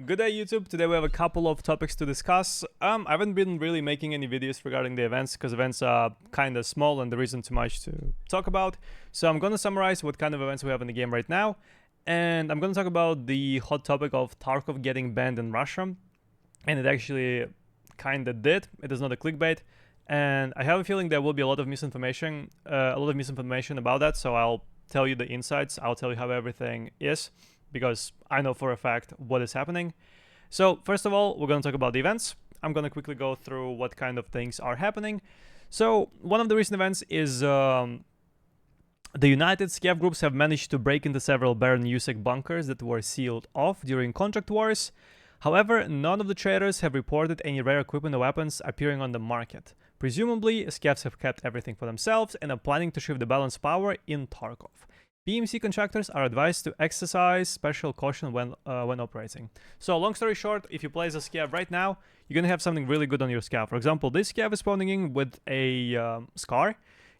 Good day, YouTube. Today we have a couple of topics to discuss. I haven't been really making any videos regarding the events because events are kind of small and there isn't too much to talk about. So I'm going to summarize what kind of events we have in the game right now. And I'm going to talk about the hot topic of Tarkov getting banned in Russia. And it actually kind of did. It is not a clickbait. And I have a feeling there will be a lot of misinformation about that. So I'll tell you the insights. I'll tell you how everything is, because I know for a fact what is happening. So first of all, we're going to talk about the events. I'm going to quickly go through what kind of things are happening. So one of the recent events is the United Scav groups have managed to break into several Baron Yusek bunkers that were sealed off during contract wars. However, none of the traders have reported any rare equipment or weapons appearing on the market. Presumably, Scavs have kept everything for themselves and are planning to shift the balance power in Tarkov. PMC contractors are advised to exercise special caution when operating. So long story short, if you play as a Scav right now, you're going to have something really good on your Scav. For example, this Scav is spawning in with a Scar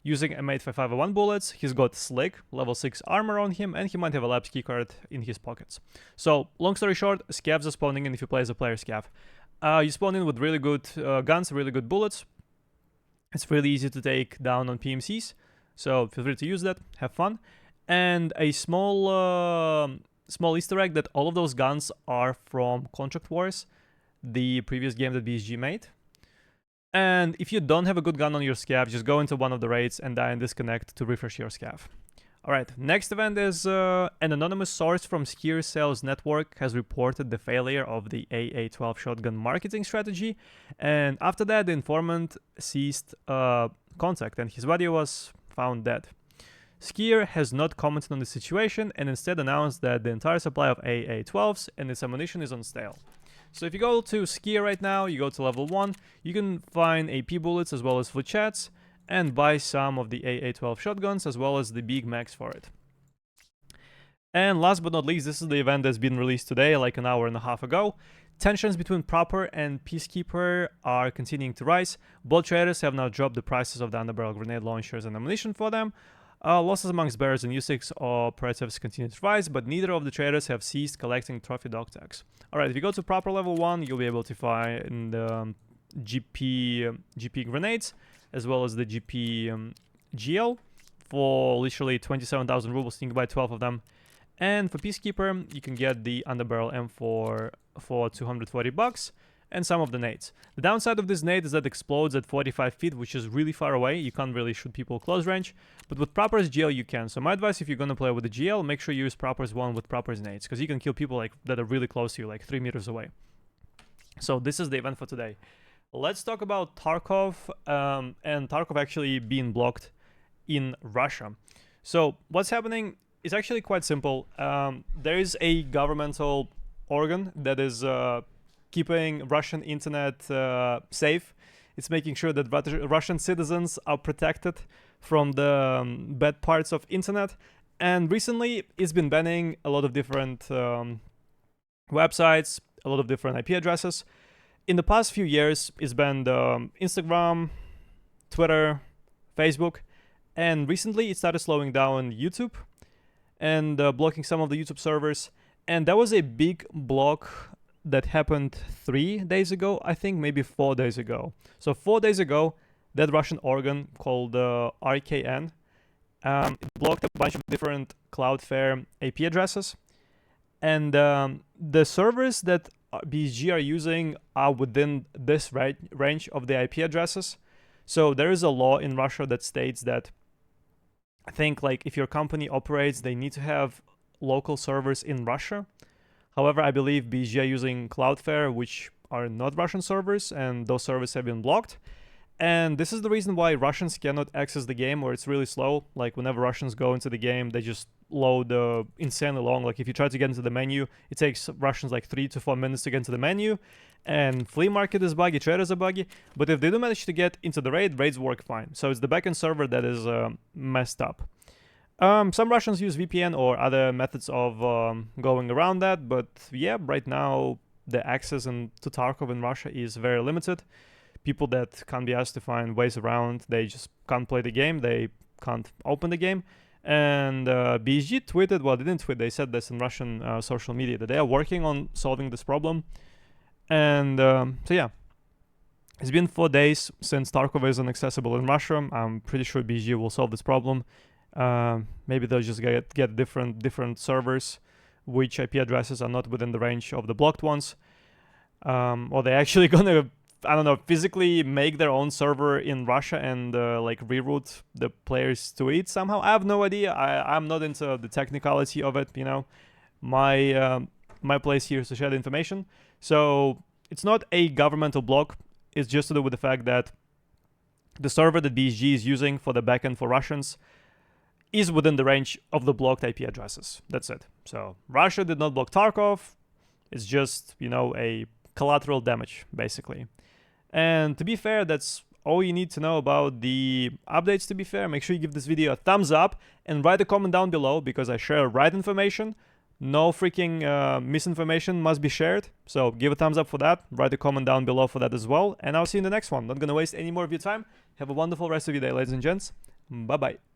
using M85501 bullets. He's got Slick, level 6 armor on him, and he might have a Labs keycard in his pockets. So long story short, Scavs are spawning in if you play as a player Scav. You spawn in with really good guns, really good bullets. It's really easy to take down on PMCs, so feel free to use that, have fun. And a small Easter egg that all of those guns are from Contract Wars, the previous game that BSG made. And if you don't have a good gun on your Scav, just go into one of the raids and die and disconnect to refresh your Scav. Alright, next event is an anonymous source from Skier Sales Network has reported the failure of the AA-12 shotgun marketing strategy, and after that the informant ceased contact and his body was found dead. Skier has not commented on the situation and instead announced that the entire supply of AA-12s and its ammunition is on sale. So if you go to Skier right now, you go to level 1, you can find AP bullets as well as fluchets and buy some of the AA-12 shotguns as well as the big mags for it. And last but not least, this is the event that's been released today, like an hour and a half ago. Tensions between Proper and Peacekeeper are continuing to rise. Both traders have now dropped the prices of the underbarrel grenade launchers and ammunition for them. Losses amongst bearers and U6 operatives continue to rise, but neither of the traders have ceased collecting trophy dog tags. Alright, if you go to Proper level 1, you'll be able to find GP grenades, as well as the GP GL for literally 27,000 rubles. You can buy 12 of them. And for Peacekeeper, you can get the underbarrel M4 for 240 bucks. And some of the nades. The downside of this nade is that it explodes at 45 feet, which is really far away. You can't really shoot people close range, but with Proper's GL you can. So my advice, if you're gonna play with the GL, make sure you use Proper's one with Proper's nades, because you can kill people like that are really close to you, like 3 meters away. So this is the event for today. Let's talk about Tarkov, and Tarkov actually being blocked in Russia. So what's happening is actually quite simple. There is a governmental organ that is keeping Russian internet safe. It's making sure that Russian citizens are protected from the bad parts of internet. And recently, it's been banning a lot of different websites, a lot of different IP addresses. In the past few years, it's banned Instagram, Twitter, Facebook, and recently it started slowing down YouTube and blocking some of the YouTube servers. And that was a big block that happened 3 days ago, I think, maybe 4 days ago. So 4 days ago, that Russian organ called RKN blocked a bunch of different Cloudflare IP addresses. And the servers that BSG are using are within this range of the IP addresses. So there is a law in Russia that states that, I think, like, if your company operates, they need to have local servers in Russia. However, I believe BSG are using Cloudflare, which are not Russian servers, and those servers have been blocked. And this is the reason why Russians cannot access the game, or it's really slow. Like, whenever Russians go into the game, they just load insanely long. Like, if you try to get into the menu, it takes Russians like 3 to 4 minutes to get into the menu. And Flea Market is buggy, traders are buggy. But if they do manage to get into the raids work fine. So it's the backend server that is messed up. Some Russians use VPN or other methods of going around that, but yeah, right now the access to Tarkov in Russia is very limited. People that can't be asked to find ways around, they just can't play the game, they can't open the game, And BSG tweeted, well, they didn't tweet, they said this in Russian social media, that they are working on solving this problem. And so yeah, it's been 4 days since Tarkov is inaccessible in Russia. I'm pretty sure BSG will solve this problem. Maybe they'll just get different servers which IP addresses are not within the range of the blocked ones. Or they're actually gonna, I don't know, physically make their own server in Russia and like reroute the players to it somehow. I have no idea. I'm not into the technicality of it, you know. My place here is to share the information. So it's not a governmental block. It's just to do with the fact that the server that BSG is using for the backend for Russians is within the range of the blocked IP addresses. That's it. So Russia did not block Tarkov. It's just, you know, a collateral damage, basically. And to be fair, that's all you need to know about the updates, to be fair. Make sure you give this video a thumbs up and write a comment down below, because I share right information. No freaking misinformation must be shared. So give a thumbs up for that. Write a comment down below for that as well. And I'll see you in the next one. Not gonna waste any more of your time. Have a wonderful rest of your day, ladies and gents. Bye-bye.